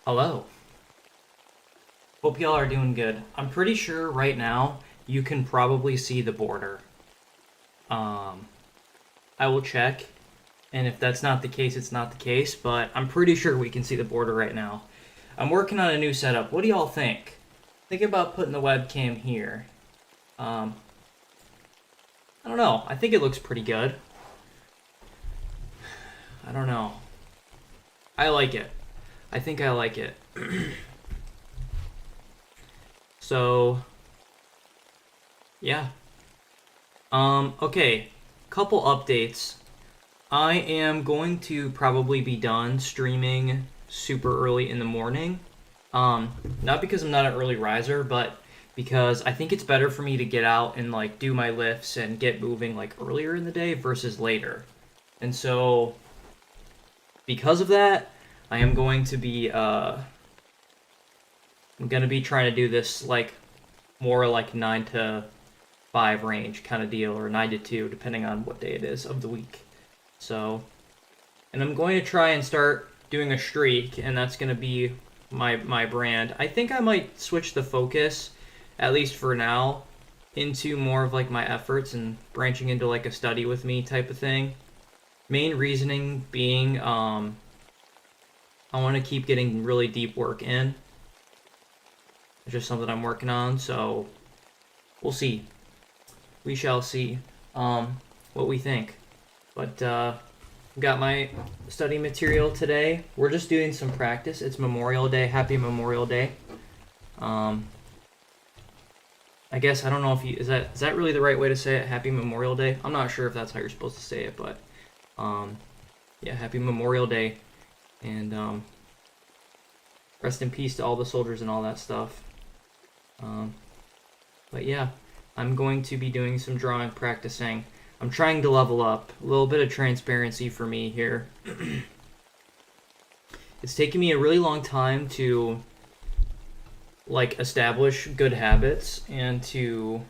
Hello. Hope y'all are doing good. I'm pretty sure right now you can probably see the border. Um, I will check, and if that's not the case, it's not the case, but I'm pretty sure we can see the border right now. I'm working on a new setup. What do y'all think? Think about putting the webcam here. Um, I don't know. I think it looks pretty good. I don't know. I like it. I think I like it. So, yeah. Okay. Couple updates. I am going to probably be done streaming super early in the morning. Not because I'm not an early riser, but because I think it's better for me to get out and like do my lifts and get moving like earlier in the day versus later. And so because of that, I am going to be I'm gonna be trying to do this like more like 9 to 5 range kind of deal, or 9 to 2, depending on what day it is of the week. So, and I'm going to try and start doing a streak, and that's going to be my brand. I think I might switch the focus, at least for now, into more of like my efforts and branching into like a study with me type of thing. Main reasoning being, I want to keep getting really deep work in. It's just something I'm working on, so we'll see. We shall see what we think. But got my study material today. We're just doing some practice. It's Memorial Day. Happy Memorial Day. I guess I don't know if you is that really the right way to say it? Happy Memorial Day. I'm not sure if that's how you're supposed to say it, but yeah, Happy Memorial Day, and rest in peace to all the soldiers and all that stuff. But yeah, I'm going to be doing some drawing practicing. I'm trying to level up. A little bit of transparency for me here. It's taken me a really long time to like establish good habits and to,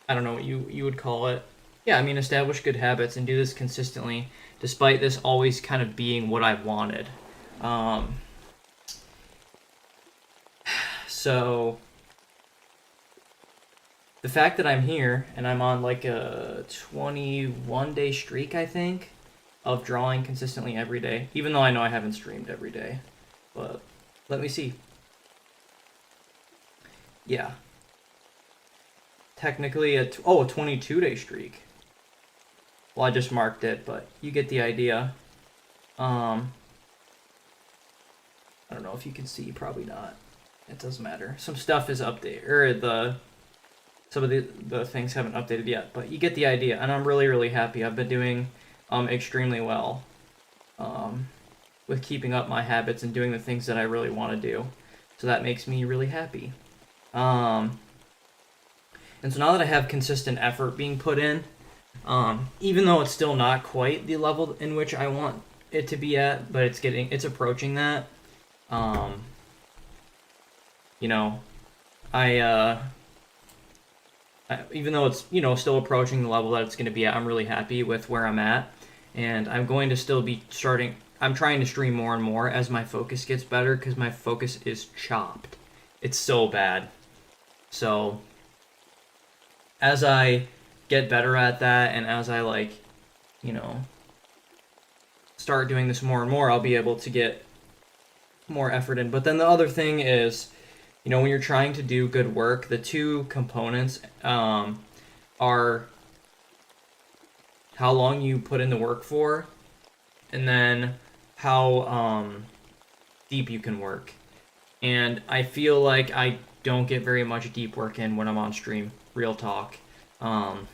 I don't know what you would call it. Yeah, I mean establish good habits and do this consistently despite this always kind of being what I wanted. So the fact that I'm here and I'm on like a 21-day streak, I think, of drawing consistently every day, even though I know I haven't streamed every day. But let me see. Yeah. Technically a 22-day streak. Well, I just marked it, but you get the idea. I don't know if you can see, probably not. It doesn't matter. Some stuff is updated, or some of the things haven't updated yet, but you get the idea, and I'm really, really happy. I've been doing extremely well with keeping up my habits and doing the things that I really want to do. So that makes me really happy. And so now that I have consistent effort being put in, even though it's still not quite the level in which I want it to be at, but it's approaching that. You know, even though it's still approaching the level that it's going to be at, I'm really happy with where I'm at, and I'm going to still be starting. I'm trying to stream more and more as my focus gets better, because my focus is chopped. It's so bad. So as I get better at that, and as I start doing this more and more, I'll be able to get more effort in. But then the other thing is, when you're trying to do good work, the two components are how long you put in the work for, and then how deep you can work. And I feel like I don't get very much deep work in when I'm on stream, real talk. And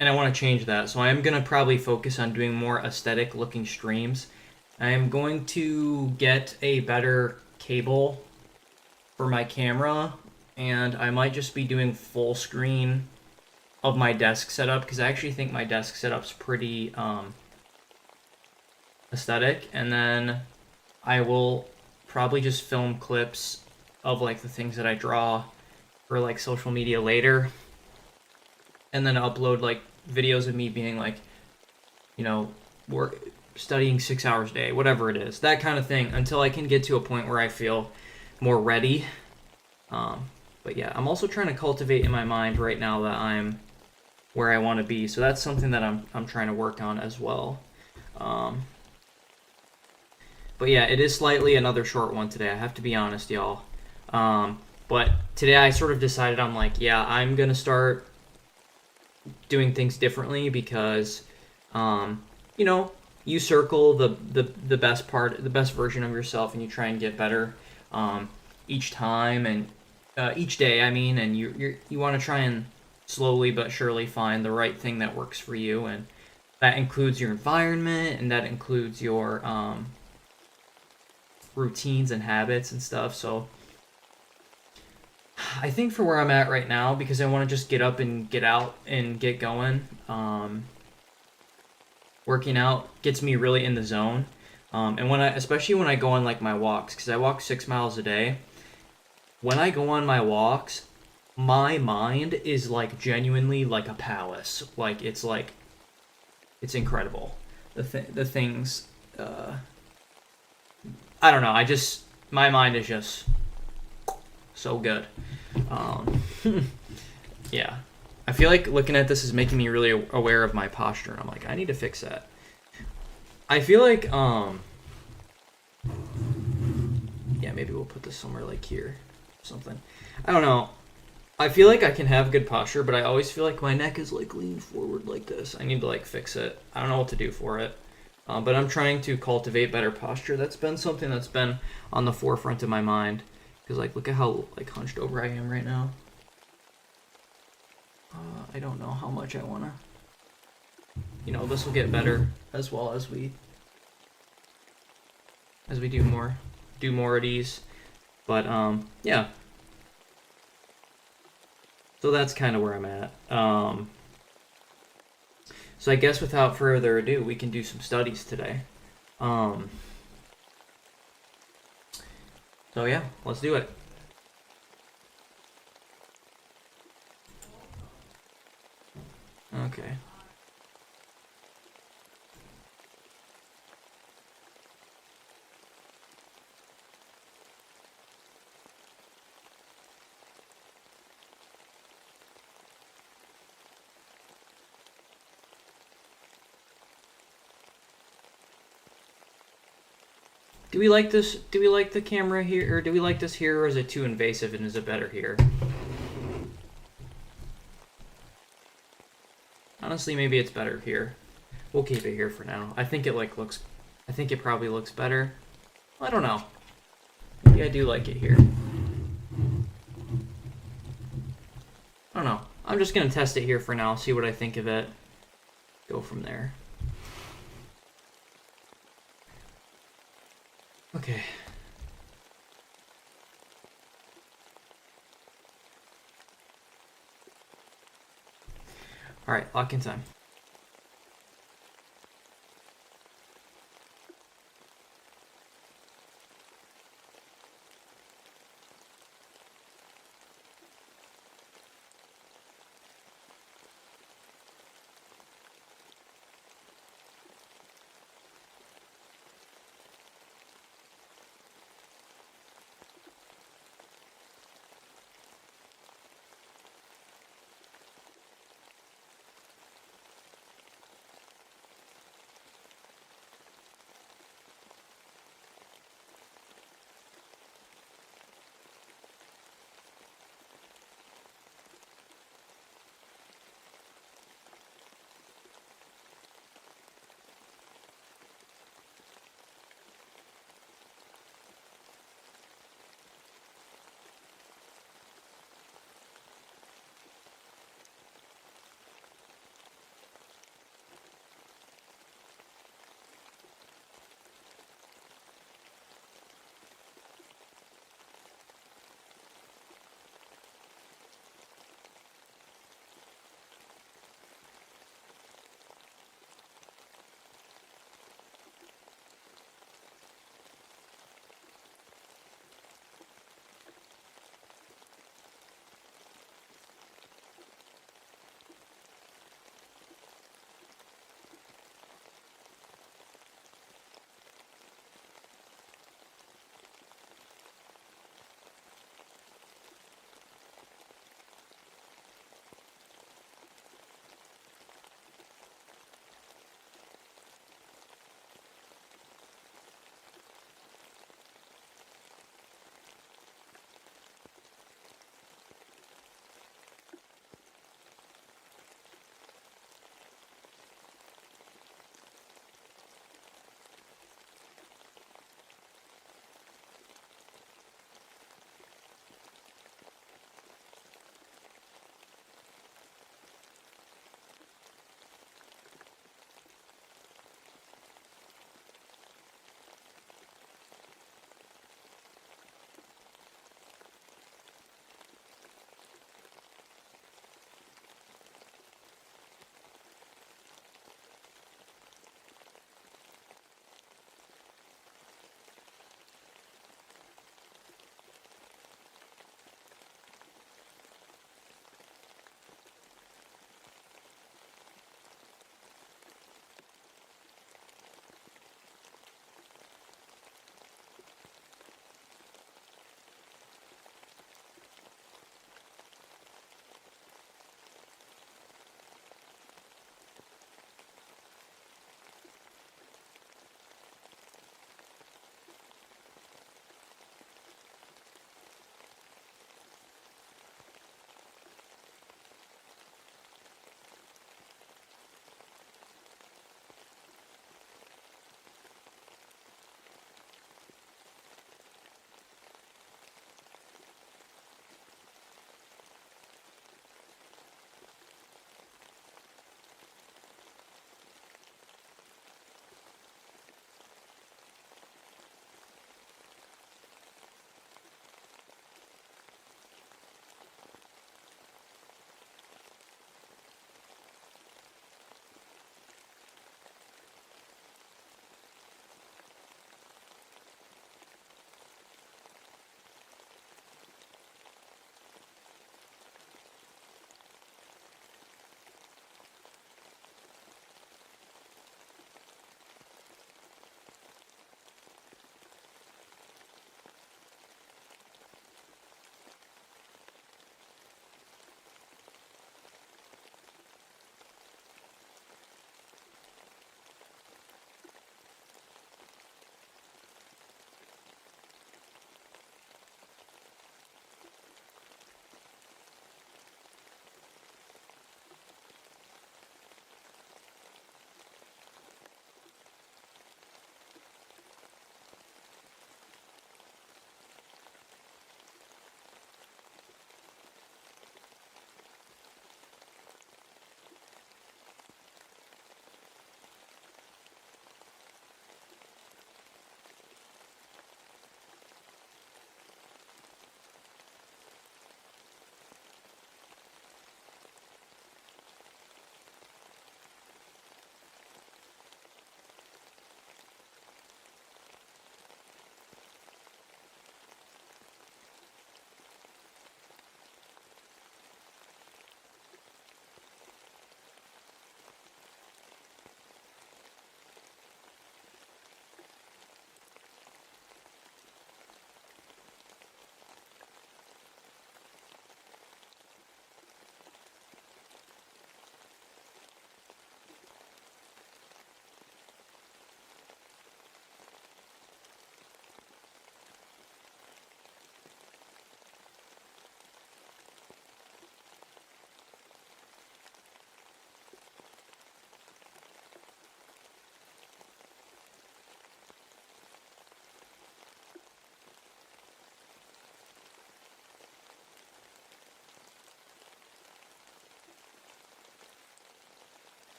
I want to change that, so I am going to probably focus on doing more aesthetic looking streams. I am going to get a better cable for my camera, and I might just be doing full screen of my desk setup, because I actually think my desk setup's pretty aesthetic. And then I will probably just film clips of like the things that I draw for like social media later, and then upload like videos of me being like, work studying 6 hours a day, whatever it is, that kind of thing, until I can get to a point where I feel more ready. But yeah, I'm also trying to cultivate in my mind right now that I'm where I want to be. So that's something that I'm trying to work on as well. But yeah, it is slightly another short one today. I have to be honest, y'all. But today I sort of decided, I'm like, yeah, I'm gonna start doing things differently because, you know, you circle the best part, the best version of yourself, and you try and get better each time and each day. I mean, and you want to try and slowly but surely find the right thing that works for you, and that includes your environment, and that includes your routines and habits and stuff. So I think for where I'm at right now, because I want to just get up and get out and get going, working out gets me really in the zone. And especially when I go on like my walks, because I walk 6 miles a day. When I go on my walks, my mind is like genuinely like a palace. Like it's incredible. The things, I don't know. My mind is just so good. Yeah. I feel like looking at this is making me really aware of my posture. And I'm like, I need to fix that. I feel like, yeah, maybe we'll put this somewhere like here. Something. I don't know. I feel like I can have good posture, but I always feel like my neck is like leaned forward like this. I need to like fix it. I don't know what to do for it. But I'm trying to cultivate better posture. That's been something that's been on the forefront of my mind. Because, like, look at how, like, hunched over I am right now. I don't know how much I want to... You know, this will get better as well as we do more of these. But, yeah. So that's kind of where I'm at. So I guess without further ado, we can do some studies today. So yeah, let's do it. Okay. Do we like this? Do we like the camera here, or do we like this here, or is it too invasive and is it better here? Honestly, maybe it's better here. We'll keep it here for now. I think it I think it probably looks better. I don't know. Maybe I do like it here. I don't know. I'm just gonna test it here for now, see what I think of it. Go from there. Okay. Alright, lock in time.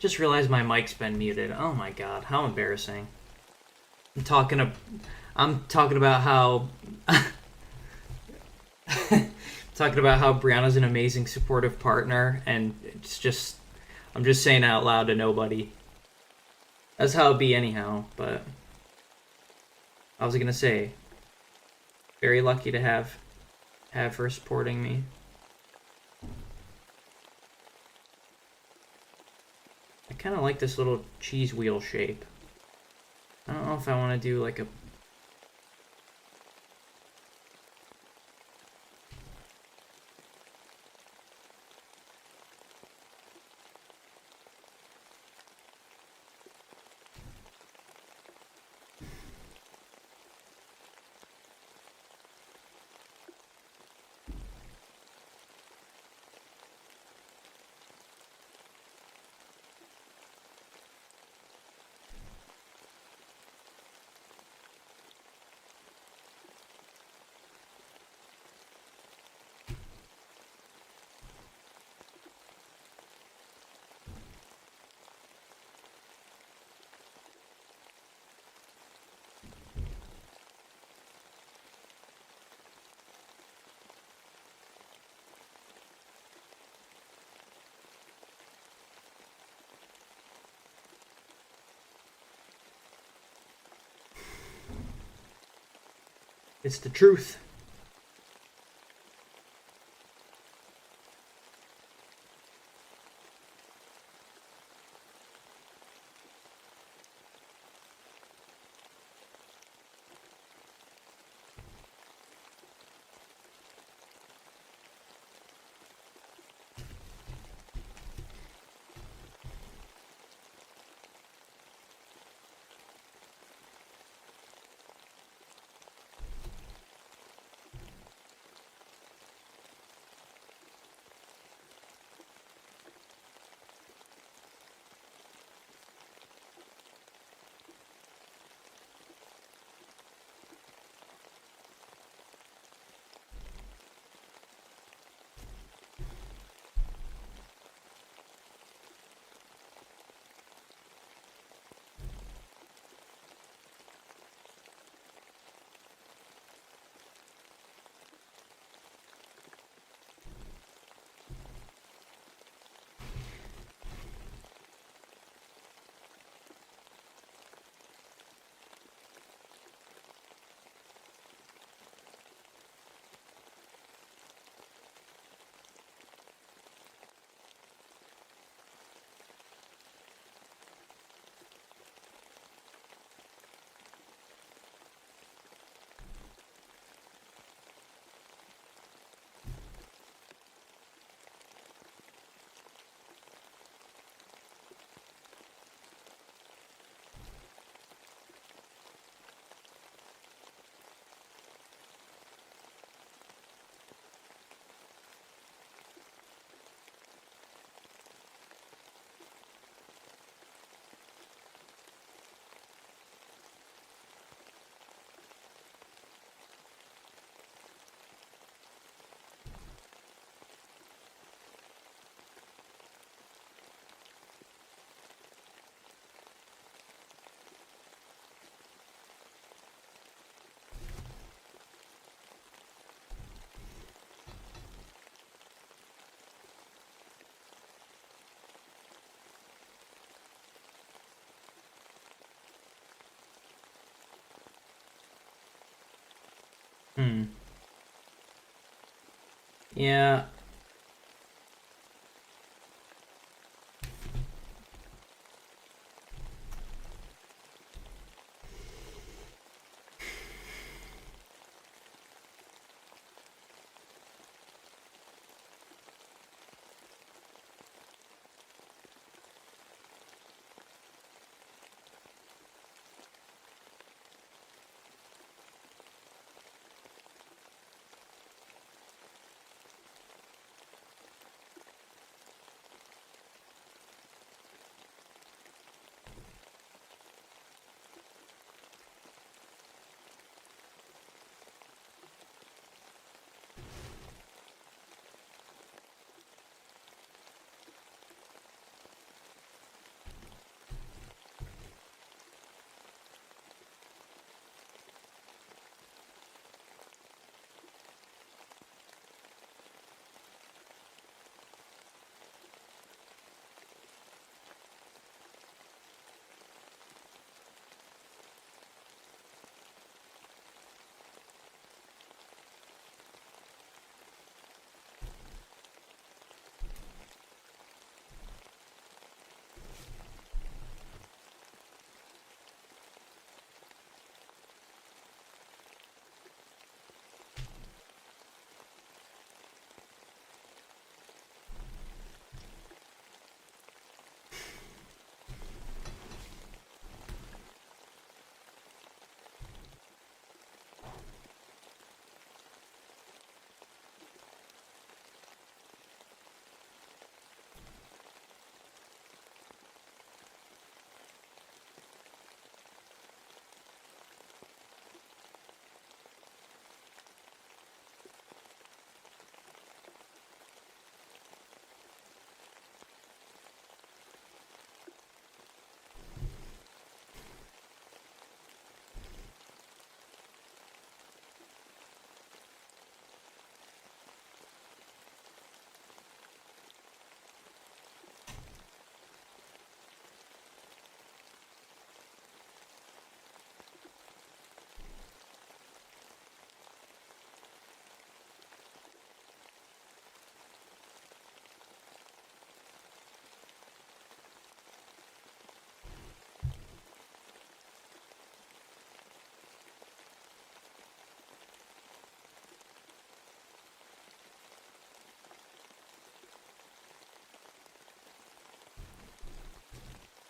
Just realized my mic's been muted. Oh my god, how embarrassing. I'm talking about how talking about how Brianna's an amazing supportive partner, and it's just I'm just saying out loud to nobody. That's how it be anyhow, but I was gonna say, very lucky to have her supporting me. I kind of like this little cheese wheel shape. I don't know if I want to do like a... It's the truth. Yeah.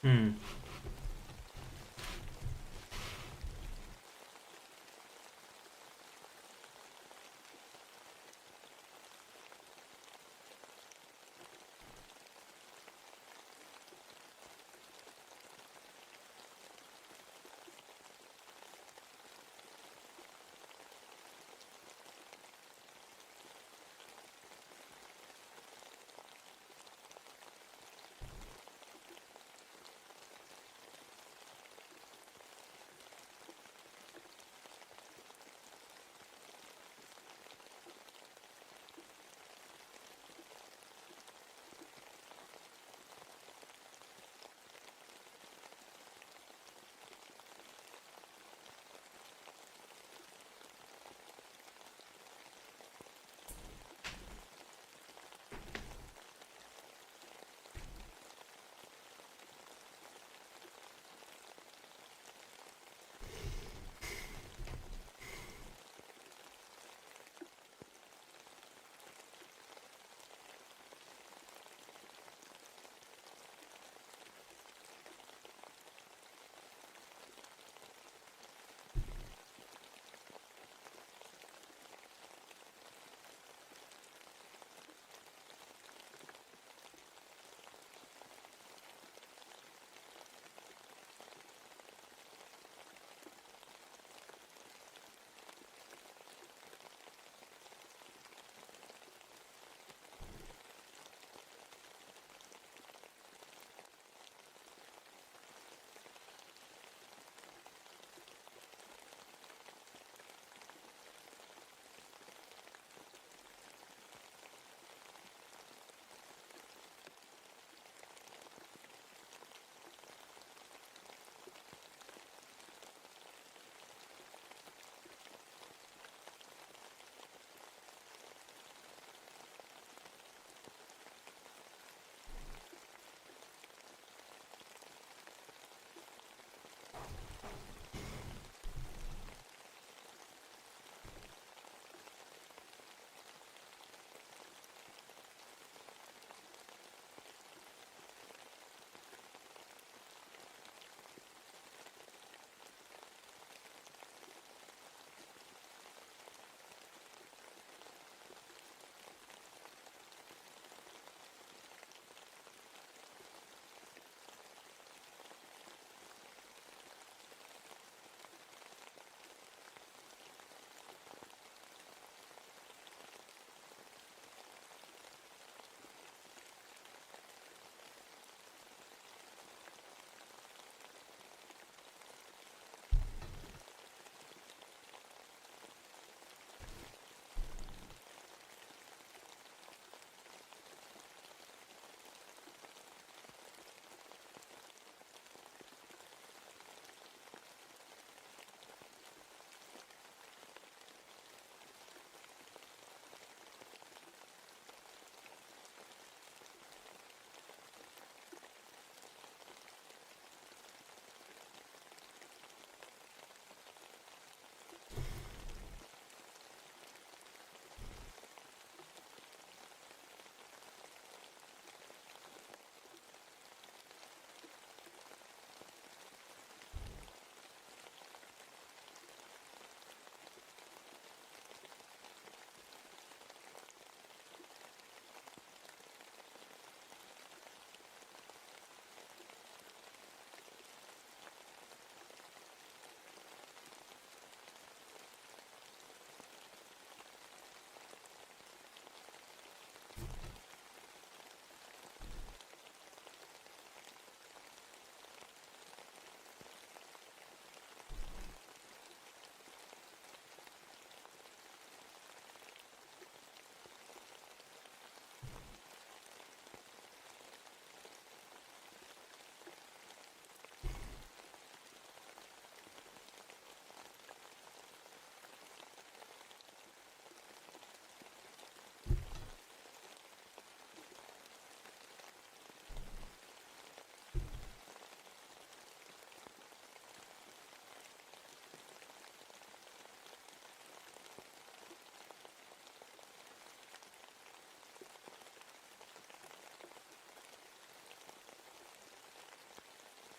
Hmm.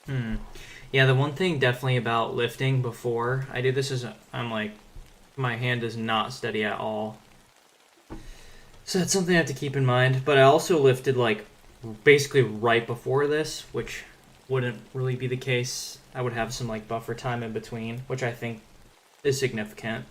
Yeah, the one thing definitely about lifting before I do this is I'm like, my hand is not steady at all. So that's something I have to keep in mind. But I also lifted like basically right before this, which wouldn't really be the case. I would have some like buffer time in between, which I think is significant.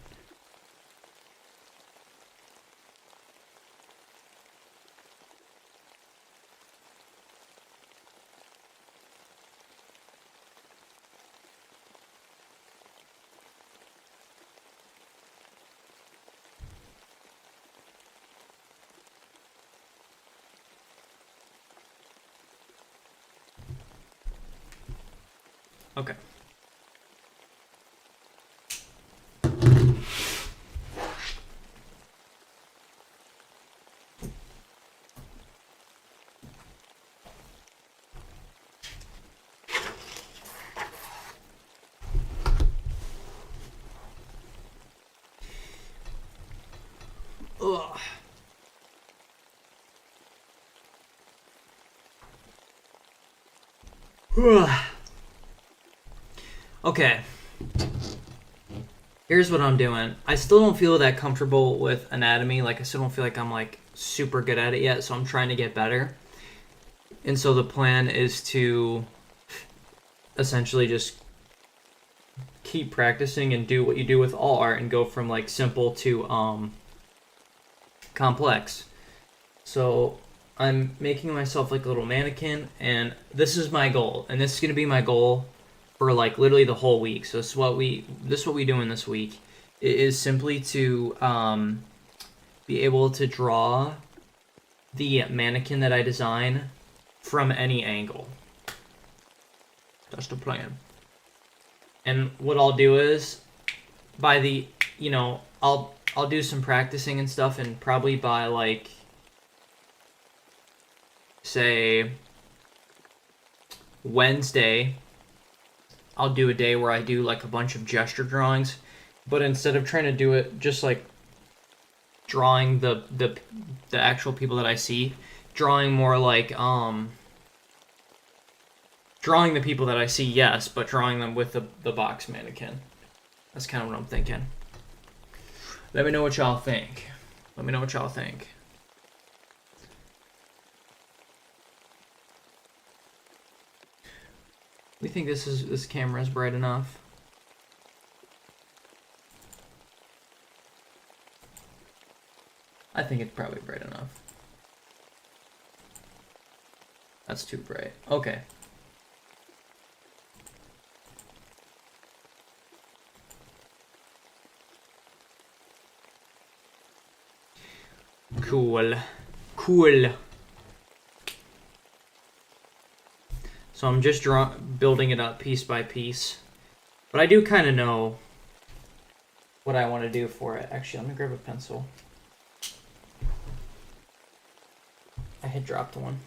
Okay. Ugh. Okay. Here's what I'm doing. I still don't feel that comfortable with anatomy. Like, I still don't feel like I'm like super good at it yet, so I'm trying to get better. And so the plan is to essentially just keep practicing and do what you do with all art and go from like simple to complex. So I'm making myself like a little mannequin, and this is my goal, and this is gonna be my goal for like literally the whole week. So this is what we doing this week. It is simply to be able to draw the mannequin that I design from any angle. That's the plan. And what I'll do is by the I'll do some practicing and stuff, and probably by like say Wednesday I'll do a day where I do like a bunch of gesture drawings, but instead of trying to do it just like drawing the actual people that I see, drawing more like drawing the people that I see, yes, but drawing them with the box mannequin. That's kind of what I'm thinking. Let me know what y'all think. Let me know what y'all think. We think this camera is bright enough. I think it's probably bright enough. That's too bright. Okay. Cool. Cool. So I'm just building it up piece by piece. But I do kind of know what I want to do for it. Actually, let me grab a pencil. I had dropped one.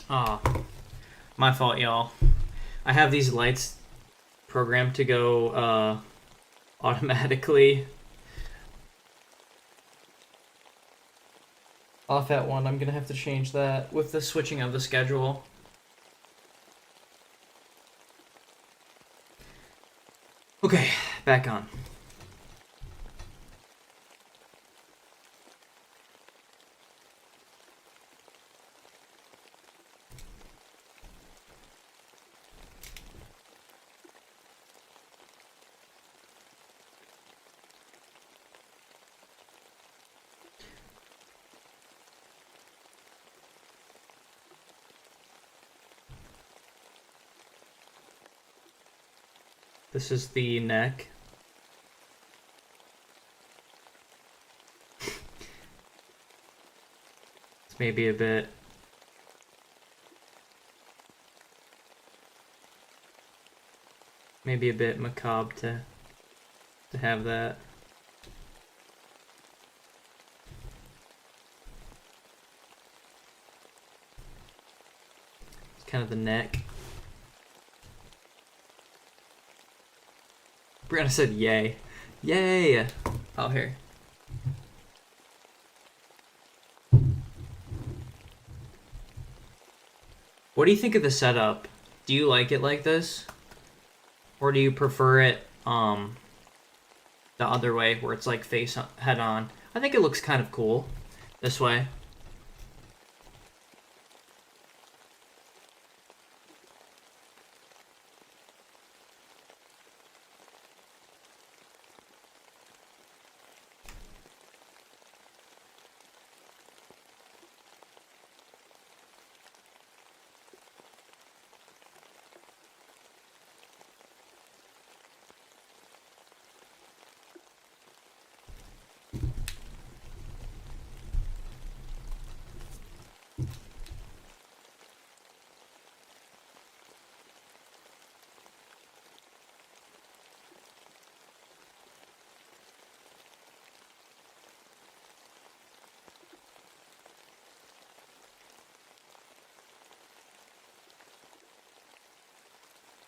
Ah, my fault, y'all. I have these lights programmed to go automatically off at 1. I'm gonna have to change that with the switching of the schedule. Okay, back on. This is the neck. It's maybe a bit macabre to have that. It's kind of the neck. Brianna said yay. Yay! Oh, here. What do you think of the setup? Do you like it like this? Or do you prefer it the other way where it's like face on, head on? I think it looks kind of cool this way.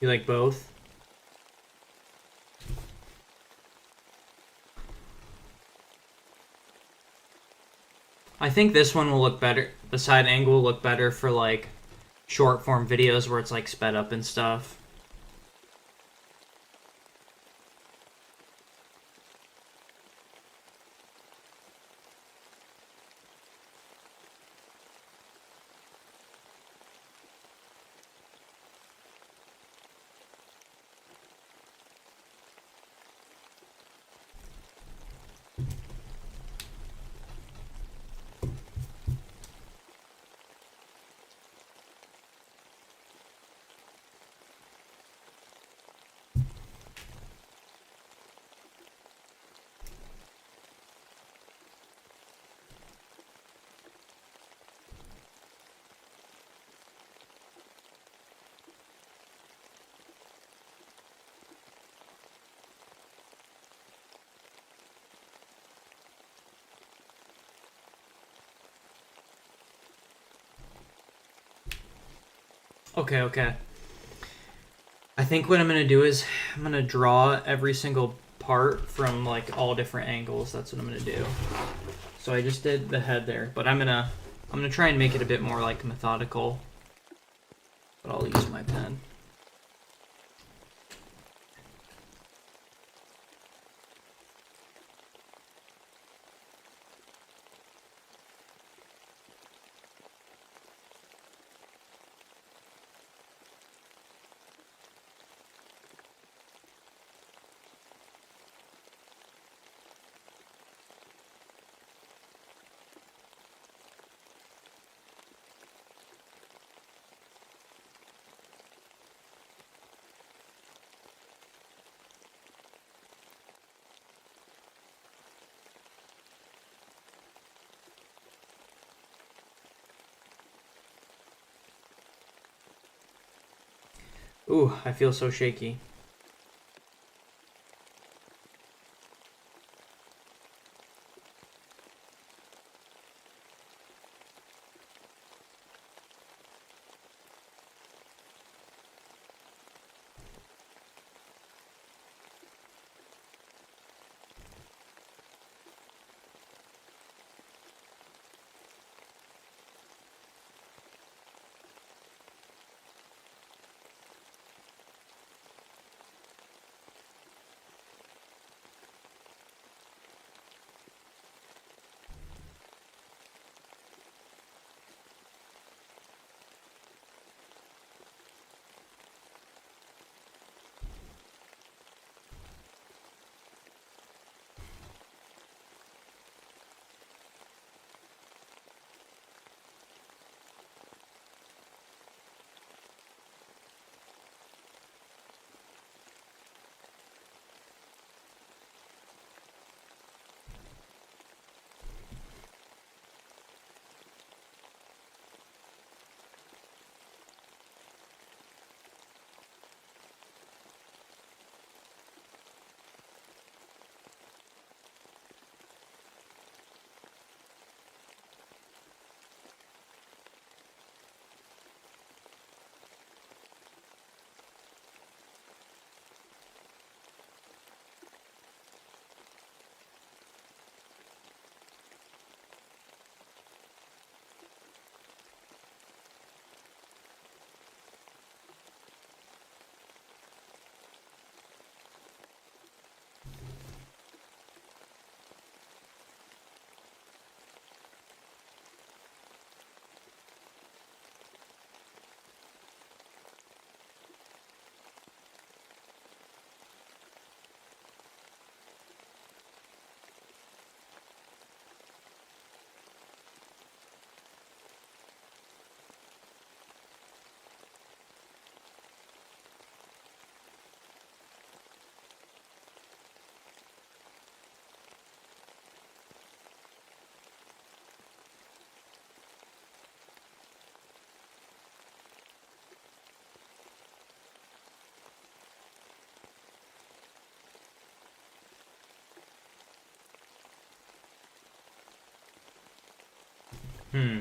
You like both? I think this one will look better. The side angle will look better for like short form videos where it's like sped up and stuff. Okay, okay. I think what I'm gonna do is I'm gonna draw every single part from like all different angles. That's what I'm gonna do. So I just did the head there, but I'm gonna try and make it a bit more like methodical. But I'll use my pen. Ooh, I feel so shaky. Hmm.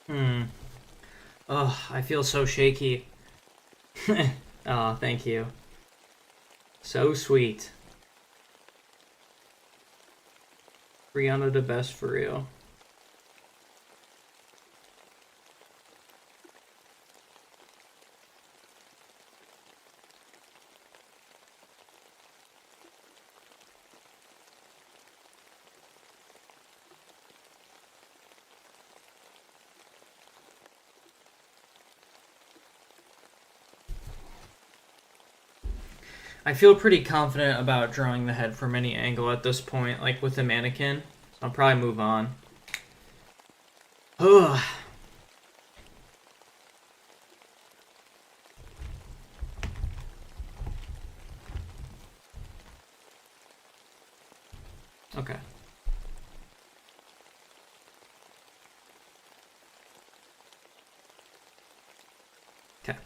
Hmm. Oh, I feel so shaky. Oh, thank you. So sweet. Brianna the best for real. I feel pretty confident about drawing the head from any angle at this point, like with the mannequin. So I'll probably move on. Ugh. Okay. Okay.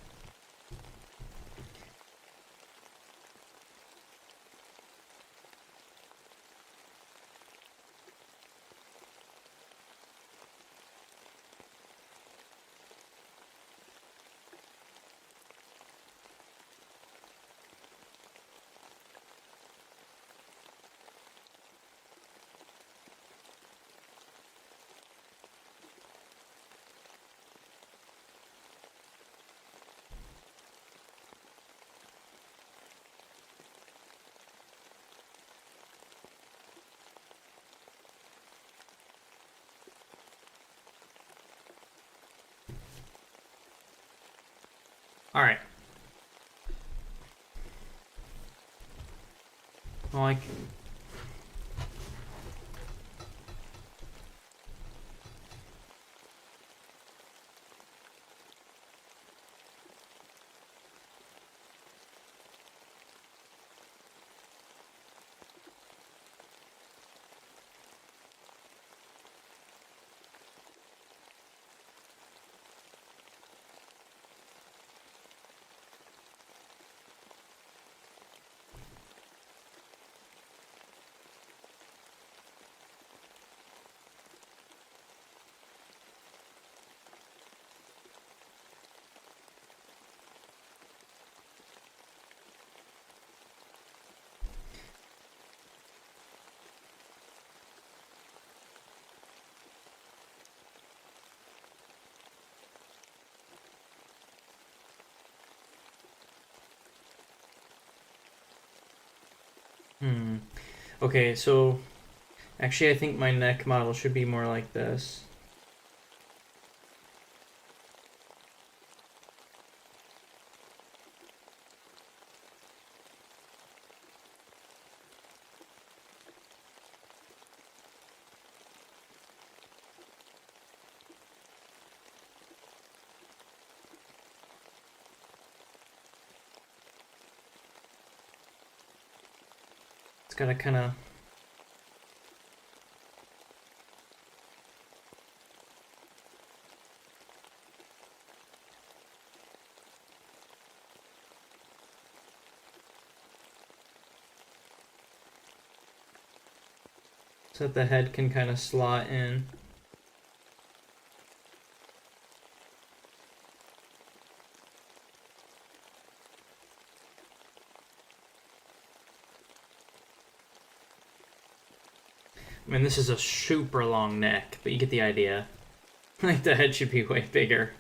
All right. Well, I can... Okay, so actually I think my neck model should be more like this. It's gotta kind of... so that the head can kind of slot in. I mean, this is a super long neck, but you get the idea. Like, the head should be way bigger.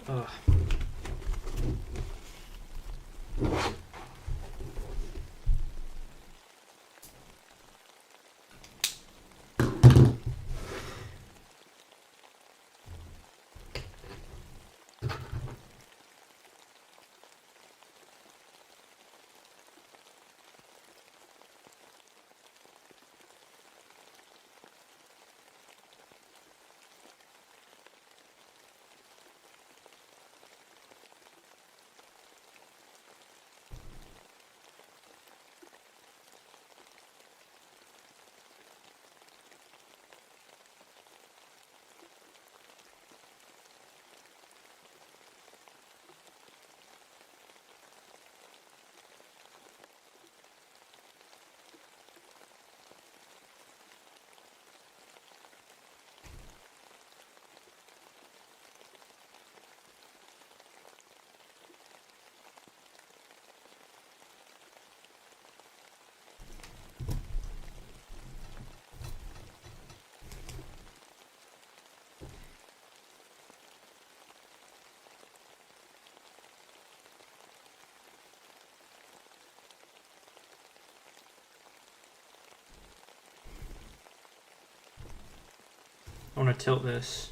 Ugh. I want to tilt this.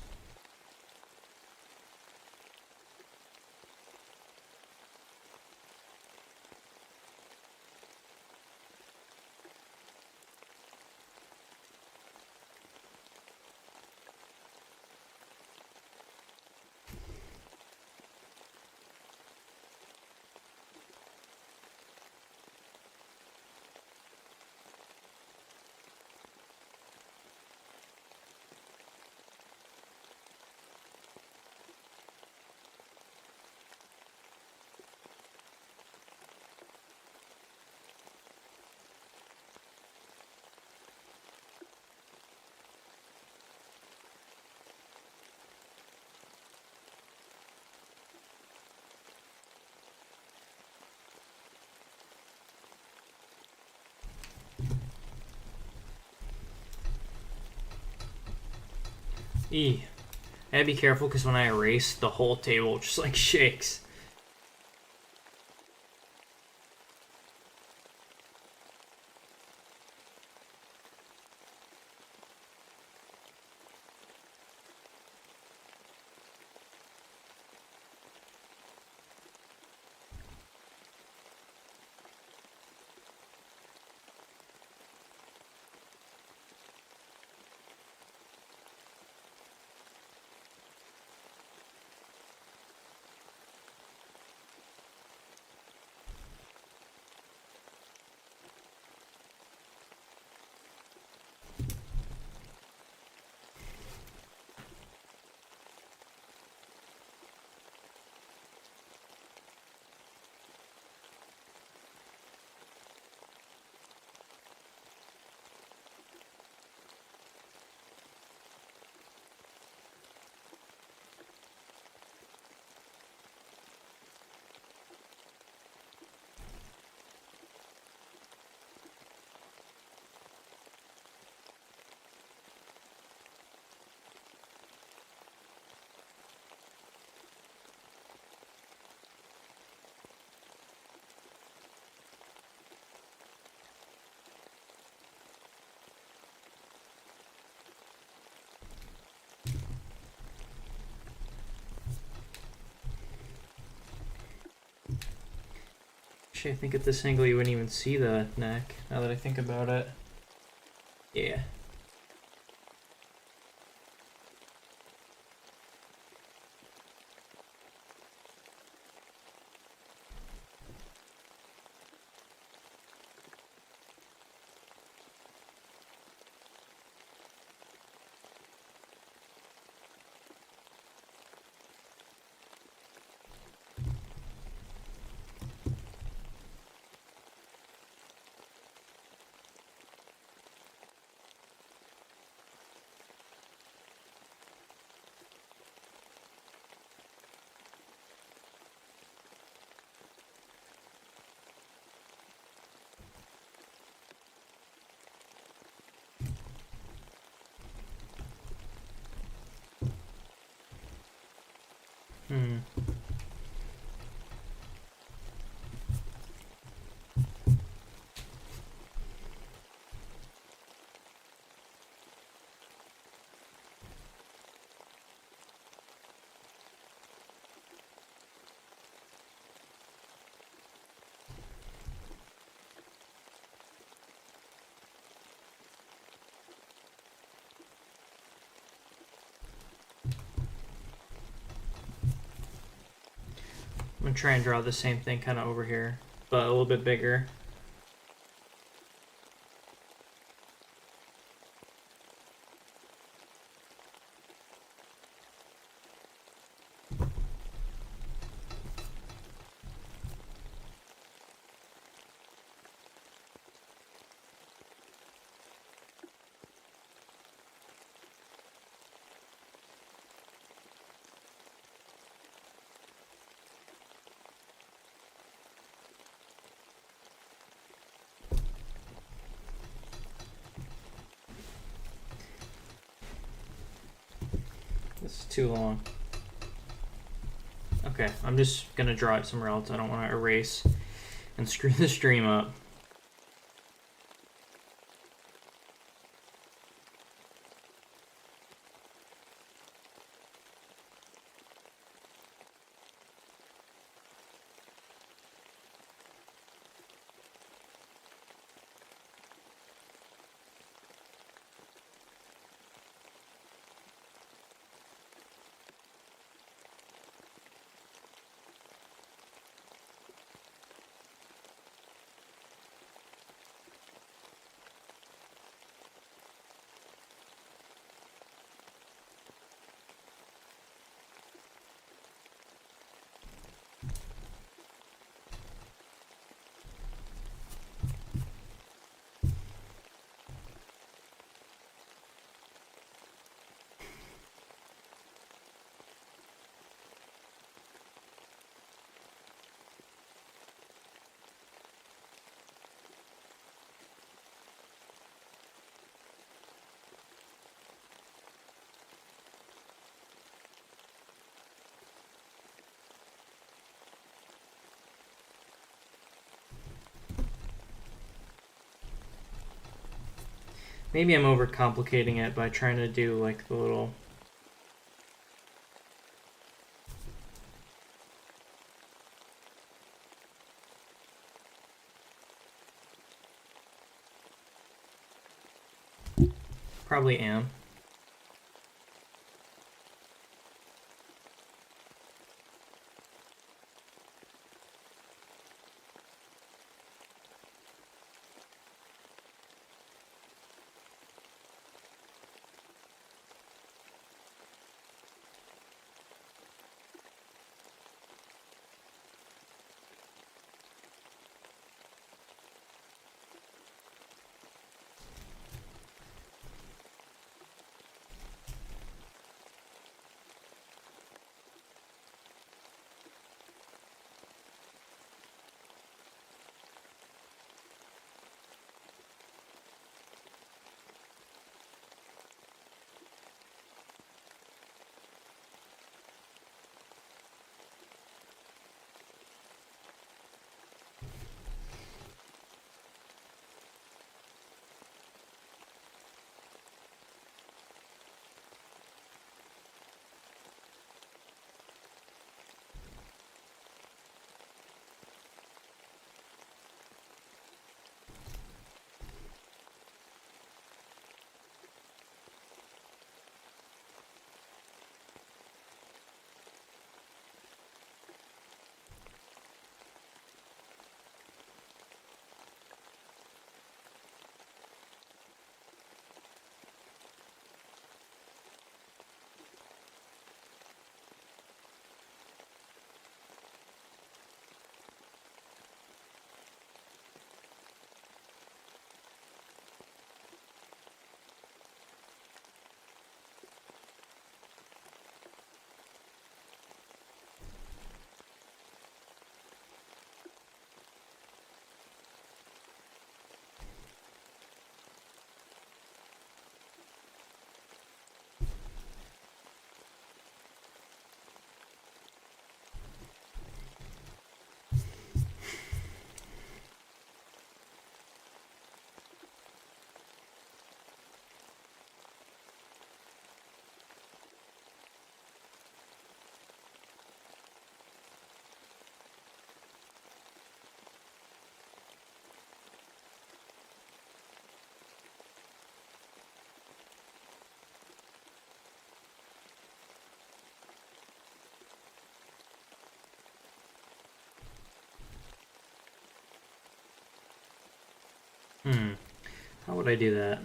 I gotta be careful because when I erase, the whole table just like shakes. Actually, I think at this angle you wouldn't even see the neck, now that I think about it. Yeah. Hmm. I'm gonna try and draw the same thing kind of over here, but a little bit bigger. This is too long. Okay, I'm just gonna draw it somewhere else. I don't want to erase and screw the stream up. Maybe I'm overcomplicating it by trying to do like the little... Probably am. How would I do that?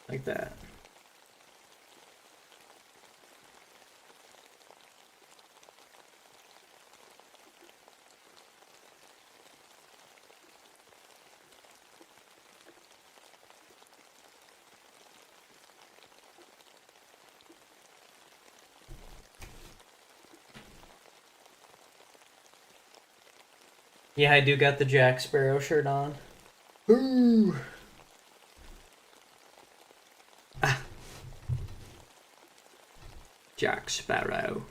Like that. Yeah, I do got the Jack Sparrow shirt on. Ooh. Ah. Jack Sparrow.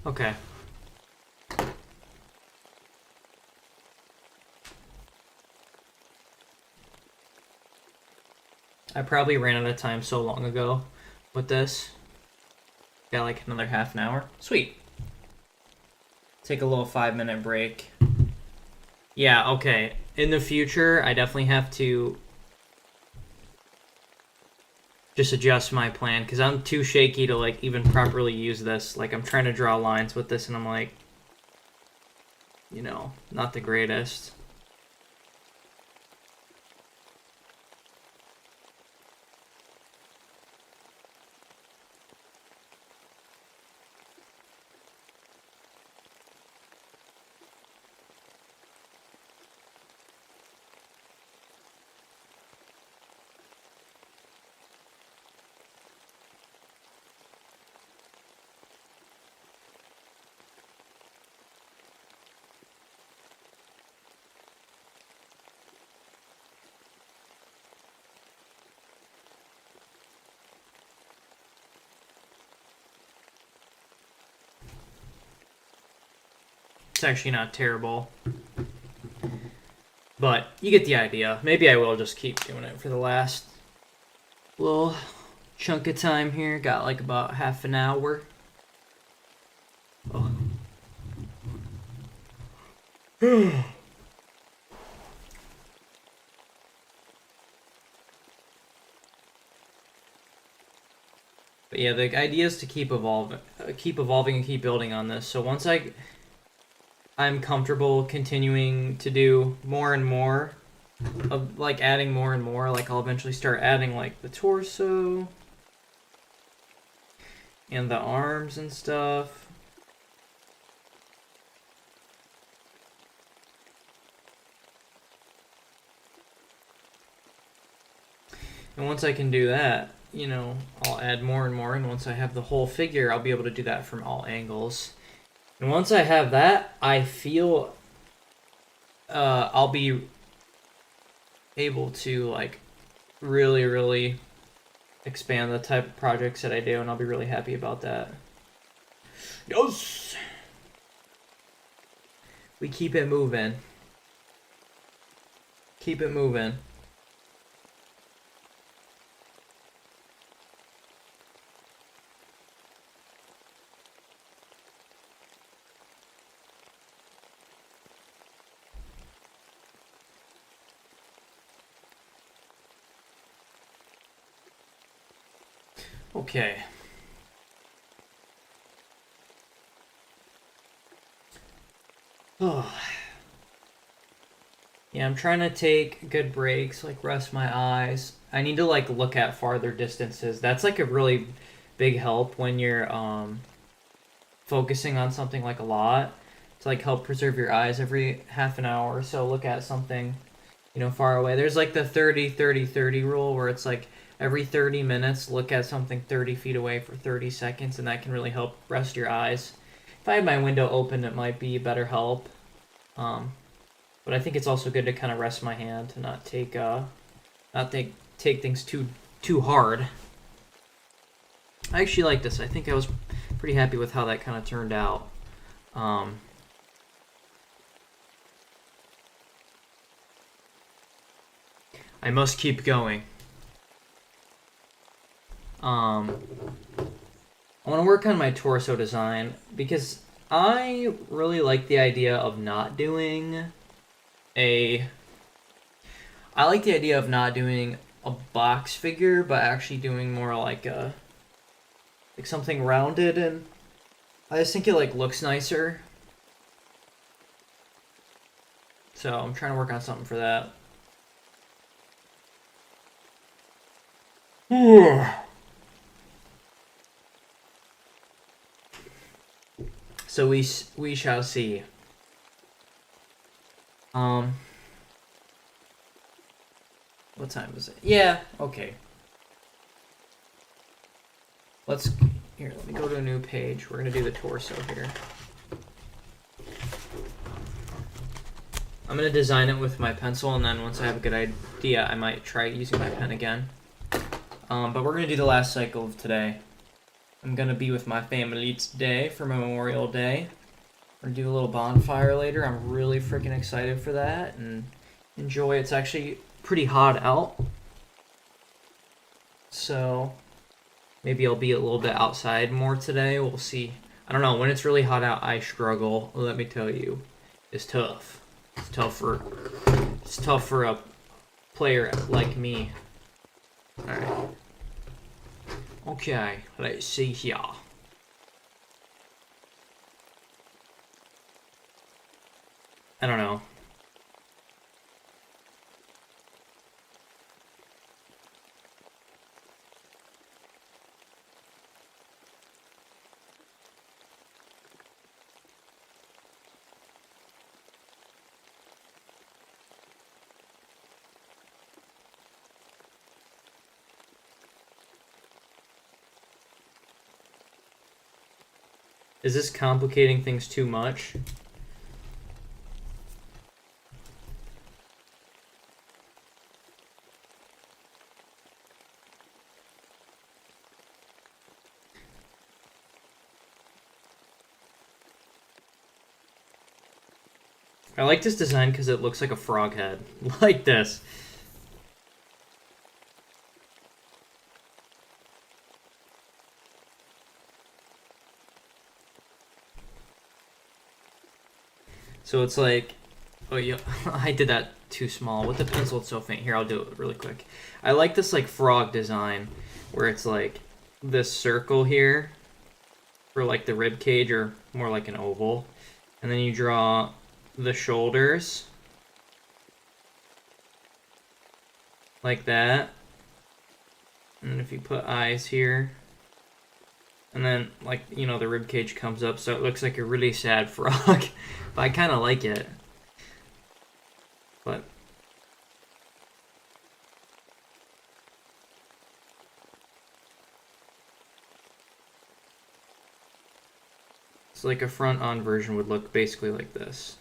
Okay. I probably ran out of time so long ago with this. Got like another half an hour. Sweet. Take a little 5-minute break. Yeah, okay. In the future, I definitely have to just adjust my plan because I'm too shaky to like even properly use this. Like I'm trying to draw lines with this and I'm like, you know, not the greatest. It's actually not terrible. But you get the idea. Maybe I will just keep doing it for the last little chunk of time here. Got like about half an hour. Oh. But yeah, the idea is to keep evolving and keep building on this. So once I'm comfortable continuing to do more and more of like adding more and more, like I'll eventually start adding like the torso and the arms and stuff. And once I can do that, you know, I'll add more and more, and once I have the whole figure, I'll be able to do that from all angles. And once I have that, I feel I'll be able to like really, really expand the type of projects that I do, and I'll be really happy about that. Yes! We keep it moving. Keep it moving. Okay. Oh. Yeah, I'm trying to take good breaks, like rest my eyes. I need to like look at farther distances. That's like a really big help when you're focusing on something like a lot to like help preserve your eyes every half an hour or so. Look at something, you know, far away. There's like the 30-30-30 rule where it's like every 30 minutes look at something 30 feet away for 30 seconds, and that can really help rest your eyes. If I had my window open, it might be a better help. But I think it's also good to kind of rest my hand to not take things too hard. I actually like this. I think I was pretty happy with how that kind of turned out. I must keep going. I want to work on my torso design because I really like the idea of not doing a box figure, but actually doing more like something rounded, and I just think it like looks nicer. So I'm trying to work on something for that. So we shall see. What time is it? Yeah, okay. Let me go to a new page. We're gonna do the torso here. I'm gonna design it with my pencil, and then once I have a good idea, I might try using my pen again. But we're gonna do the last cycle of today. I'm gonna be with my family today for Memorial Day. We're gonna do a little bonfire later. I'm really freaking excited for that and enjoy. It's actually pretty hot out, so maybe I'll be a little bit outside more today. We'll see. I don't know. When it's really hot out, I struggle. Let me tell you, it's tough. It's tough for a player like me. All right. Okay, let's see here. I don't know. Is this complicating things too much? I like this design because it looks like a frog head. Like this. So it's like, oh yeah, I did that too small. With the pencil, it's so faint. Here, I'll do it really quick. I like this like frog design where it's like this circle here for like the rib cage, or more like an oval. And then you draw the shoulders like that. And if you put eyes here, and then like, you know, the rib cage comes up, so it looks like a really sad frog. But I kind of like it. But it's like a front-on version would look basically like this.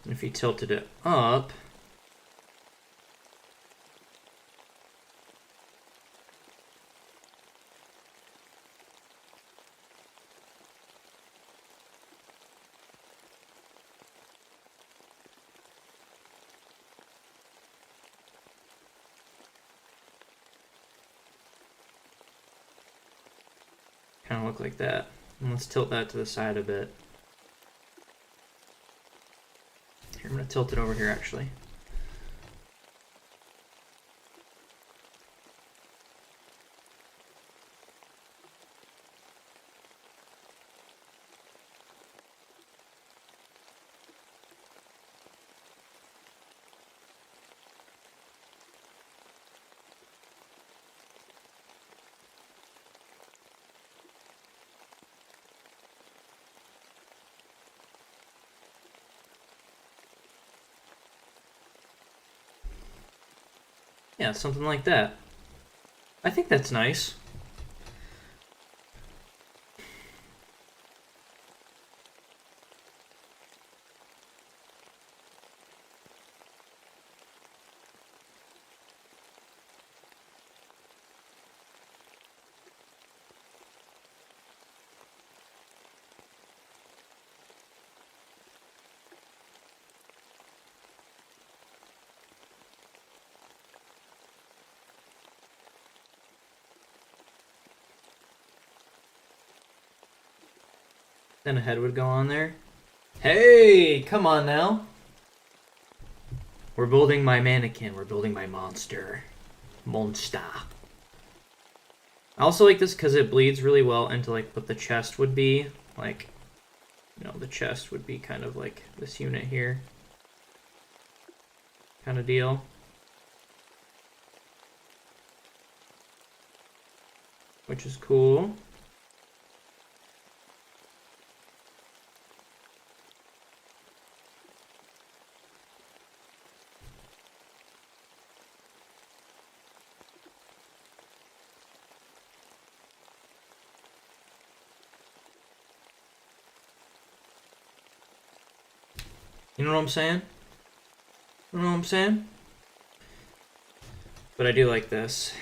And if you tilted it up, kind of look like that. And let's tilt that to the side a bit. Here, I'm going to tilt it over here actually. Yeah, something like that. I think that's nice. Then a head would go on there. Hey, come on now. We're building my mannequin. We're building my monster. Monster. I also like this because it bleeds really well into like what the chest would be. Like, you know, the chest would be kind of like this unit here. Kind of deal. Which is cool. You know what I'm saying? You know what I'm saying? But I do like this.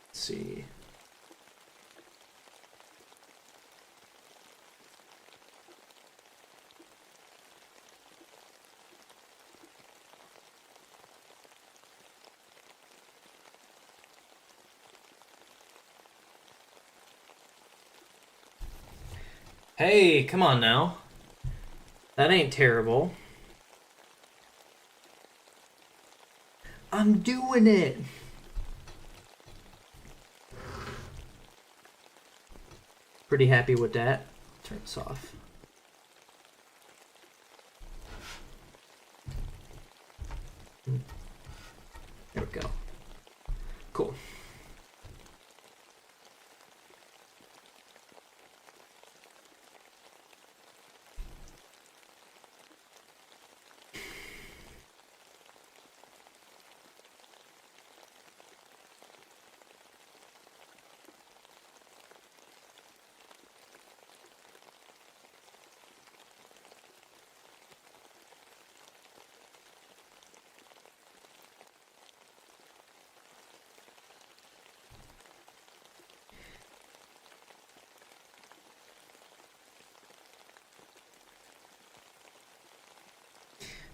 Let's see. Hey, come on now. That ain't terrible. I'm doing it. Pretty happy with that. Turn this off.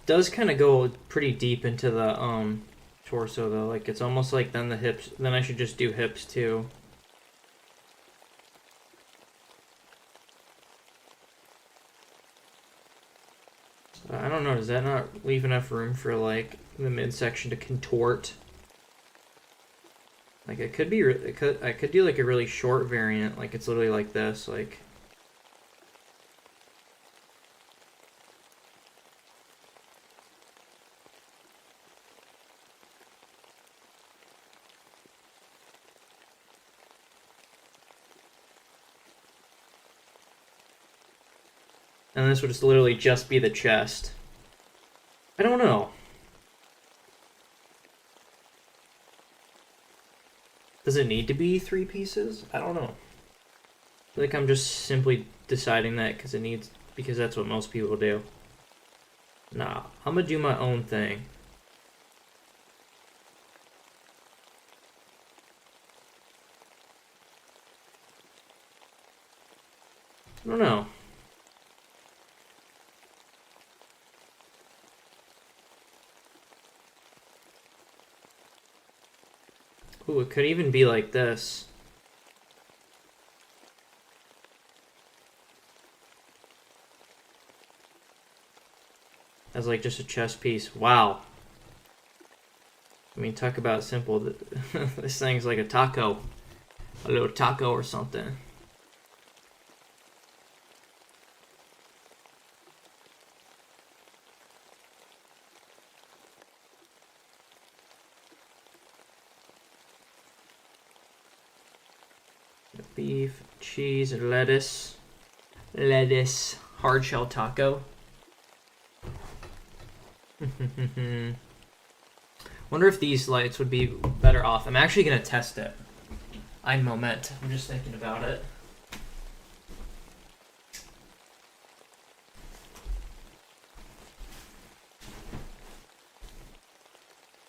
does kind of go pretty deep into the torso though. Like it's almost like then the hips. Then I should just do hips too. I don't know. Does that not leave enough room for like the midsection to contort? Like it could be. I could do like a really short variant. Like it's literally like this. Like. And this would just literally just be the chest. I don't know. Does it need to be 3 pieces? I don't know. I feel like I'm just simply deciding that because that's what most people do. Nah, I'm gonna do my own thing. I don't know. Ooh, it could even be like this. As like just a chest piece. Wow. I mean, talk about simple. This thing's like a taco. A little taco or something. Beef, cheese, lettuce. Lettuce. Hard shell taco. Wonder if these lights would be better off. I'm actually gonna test it. Ein Moment. I'm just thinking about it.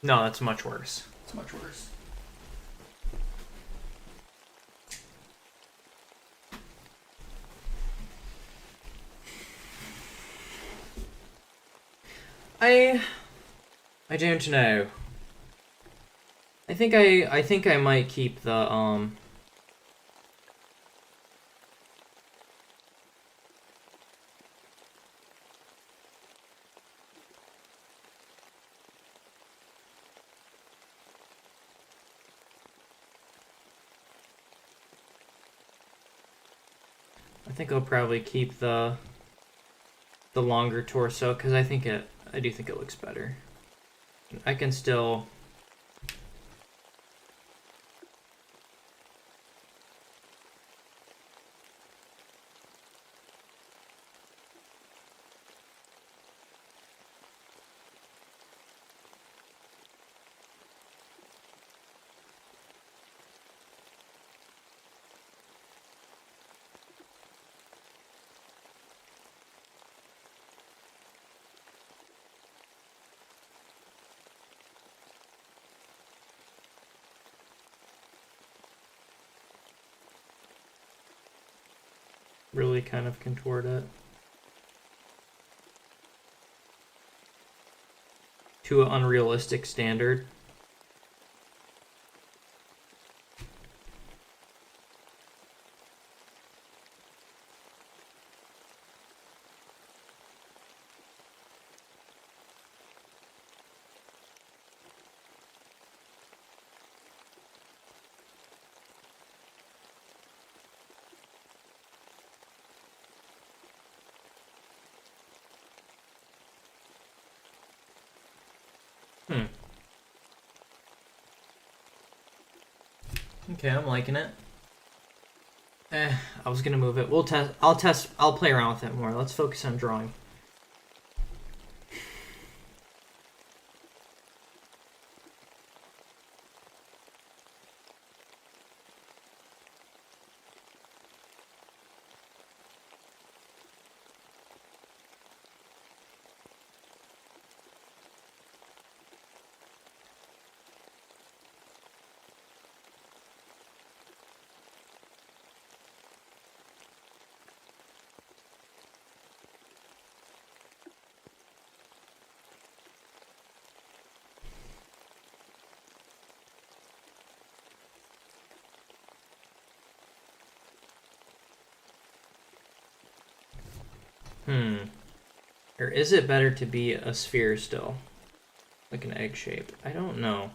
No, that's much worse. It's much worse. I don't know. I think I might keep the I think I'll probably keep the longer torso because I do think it looks better. I can still. Really kind of contort it to an unrealistic standard. Okay, I'm liking it. I was gonna move it. We'll test. I'll play around with it more. Let's focus on drawing. Or is it better to be a sphere still? Like an egg shape? I don't know.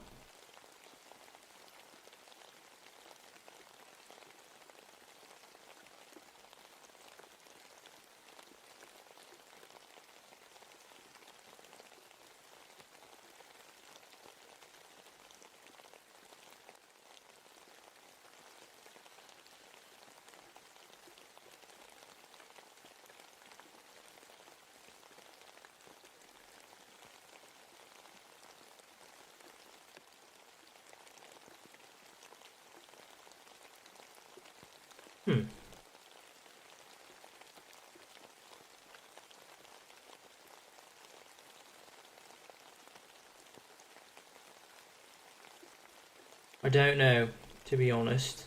I don't know, to be honest.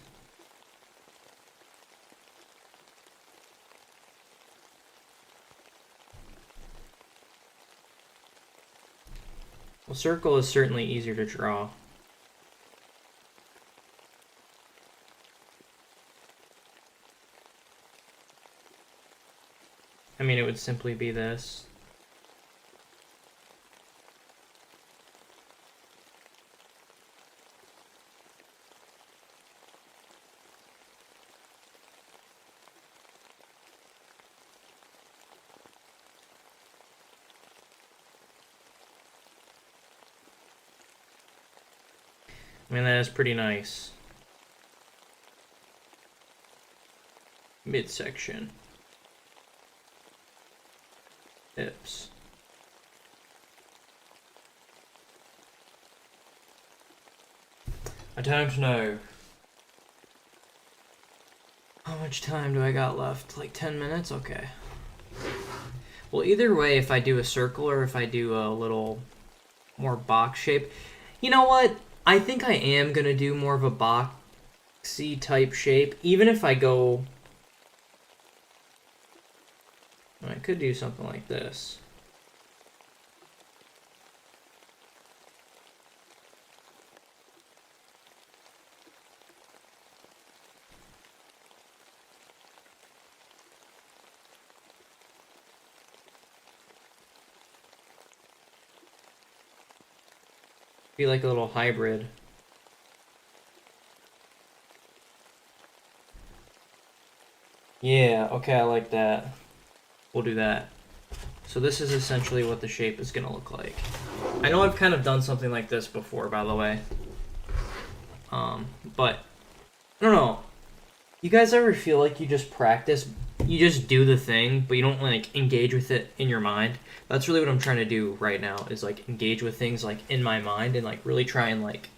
Well, circle is certainly easier to draw. I mean, it would simply be this. I mean, that is pretty nice. Midsection. Hips. I don't know. How much time do I got left? Like 10 minutes? Okay. Well, either way, if I do a circle or if I do a little more box shape. You know what? I think I am going to do more of a boxy type shape. Even if I go... I could do something like this. Be like a little hybrid. Yeah, okay, I like that. We'll do that. So this is essentially what the shape is going to look like. I know I've kind of done something like this before, by the way. But, I don't know. You guys ever feel like you just practice, you just do the thing, but you don't, like, engage with it in your mind? That's really what I'm trying to do right now, is, like, engage with things, like, in my mind and, like, really try and, like,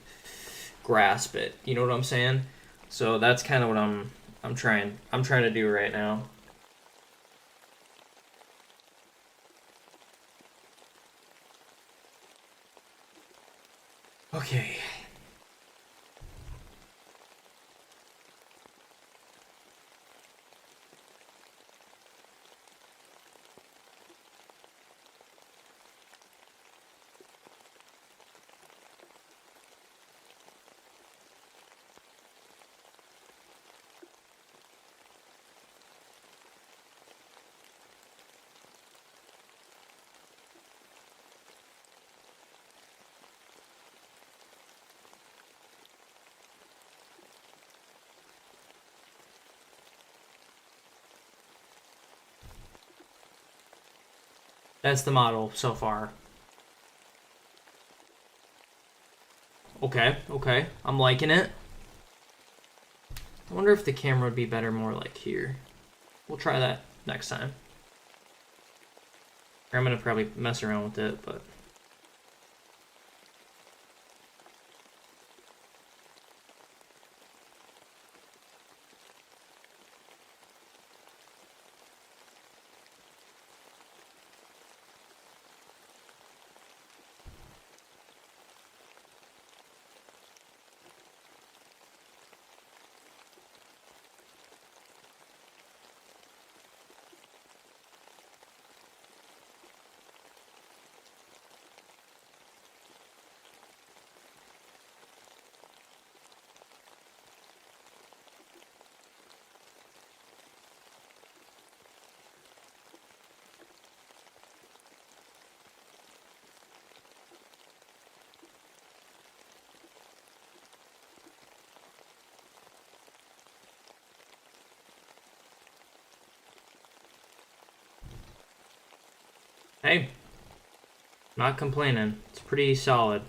grasp it. You know what I'm saying? So that's kind of what I'm trying to do right now. Okay. That's the model so far. Okay, okay. I'm liking it. I wonder if the camera would be better more like here. We'll try that next time. Or I'm gonna probably mess around with it, but... Hey, not complaining. It's pretty solid.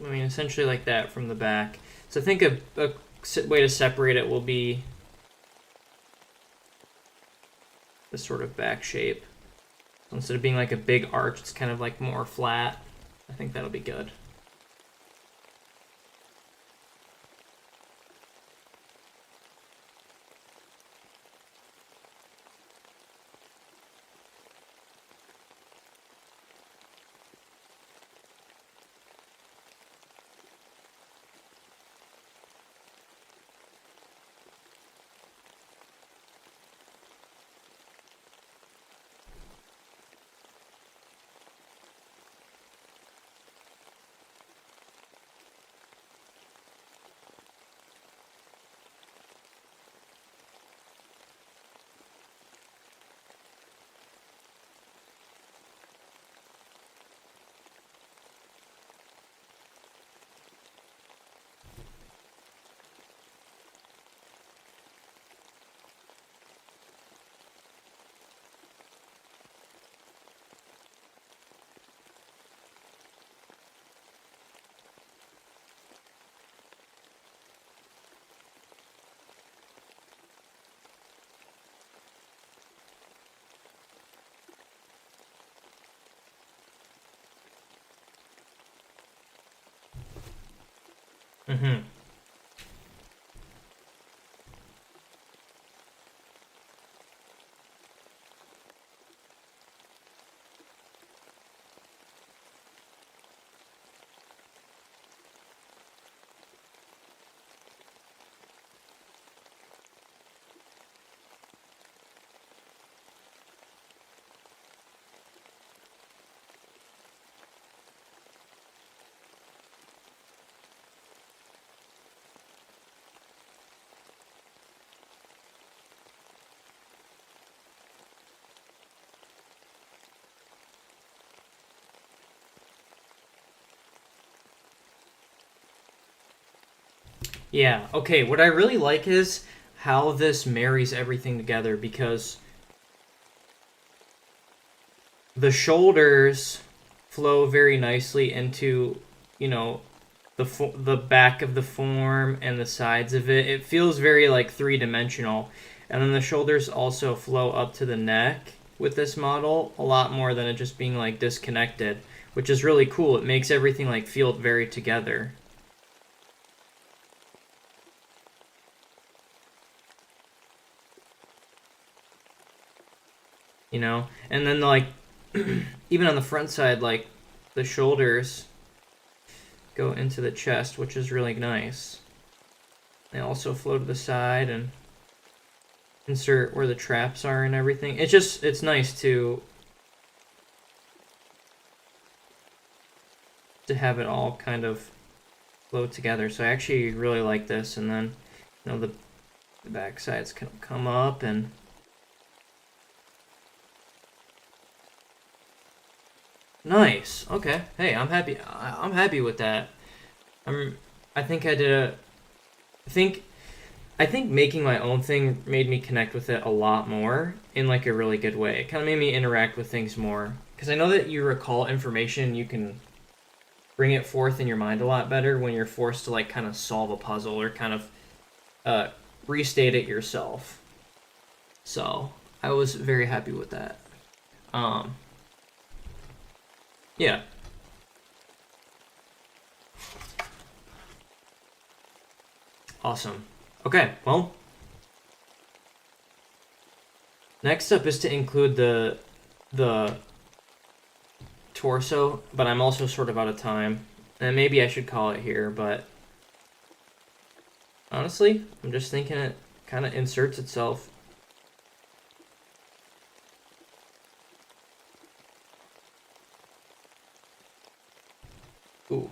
I mean, essentially like that from the back. So I think a way to separate it will be this sort of back shape. So instead of being like a big arch, it's kind of like more flat. I think that'll be good. Mm-hmm. Yeah, okay, what I really like is how this marries everything together because the shoulders flow very nicely into, you know, the back of the form and the sides of it. It feels very like three-dimensional. And then the shoulders also flow up to the neck with this model a lot more than it just being like disconnected, which is really cool. It makes everything like feel very together. You know? And then like even on the front side, like the shoulders go into the chest, which is really nice. They also flow to the side and insert where the traps are and everything. It's nice to have it all kind of flow together. So I actually really like this. And then, you know, the back sides can come up and nice. Okay. Hey, I'm happy. I'm happy with that. I think I did a. I think I think making my own thing made me connect with it a lot more in like a really good way. It kind of made me interact with things more because I know that you recall information. You can bring it forth in your mind a lot better when you're forced to like kind of solve a puzzle or kind of restate it yourself. So I was very happy with that. Yeah. Awesome. Okay, well, next up is to include the torso, but I'm also sort of out of time. And maybe I should call it here, but honestly, I'm just thinking it kind of inserts itself. Ooh.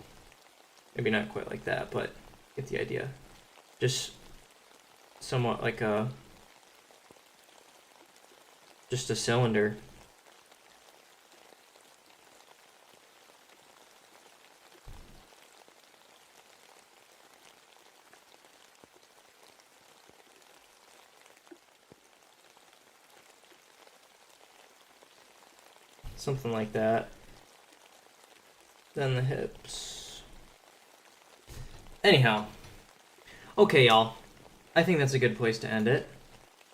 Maybe not quite like that, but get the idea. Just somewhat like just a cylinder. Something like that. Then the hips. Anyhow. Okay, y'all. I think that's a good place to end it.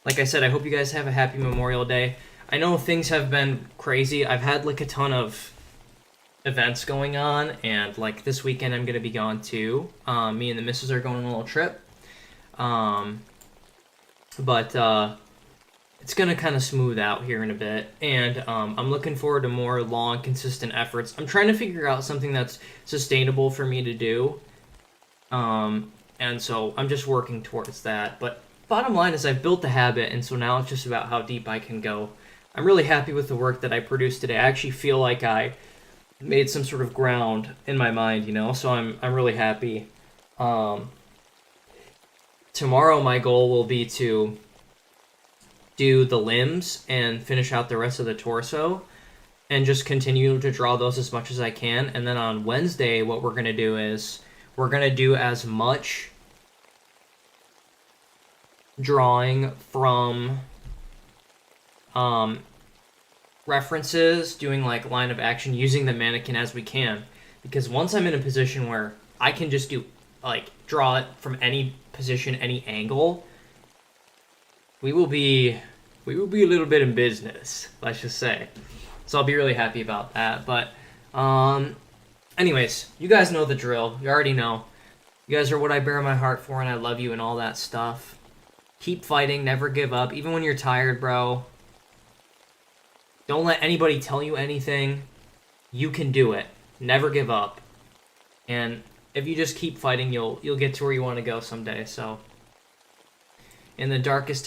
Like I said, I hope you guys have a happy Memorial Day. I know things have been crazy. I've had like a ton of events going on, and like this weekend I'm gonna be gone too. Me and the missus are going on a little trip. But it's gonna kind of smooth out here in a bit, and I'm looking forward to more long, consistent efforts. I'm trying to figure out something that's sustainable for me to do, and so I'm just working towards that. But bottom line is I've built the habit, and so now it's just about how deep I can go. I'm really happy with the work that I produced today. I actually feel like I made some sort of ground in my mind, you know, so I'm really happy. Tomorrow my goal will be to do the limbs and finish out the rest of the torso and just continue to draw those as much as I can. And then on Wednesday, what we're going to do is we're going to do as much drawing from references, doing like line of action, using the mannequin as we can. Because once I'm in a position where I can just do like draw it from any position, any angle, we will be a little bit in business, let's just say. So I'll be really happy about that. But anyways, you guys know the drill. You already know. You guys are what I bear my heart for, and I love you and all that stuff. Keep fighting, never give up, even when you're tired, bro. Don't let anybody tell you anything. You can do it. Never give up. And if you just keep fighting, you'll get to where you want to go someday. So in the darkest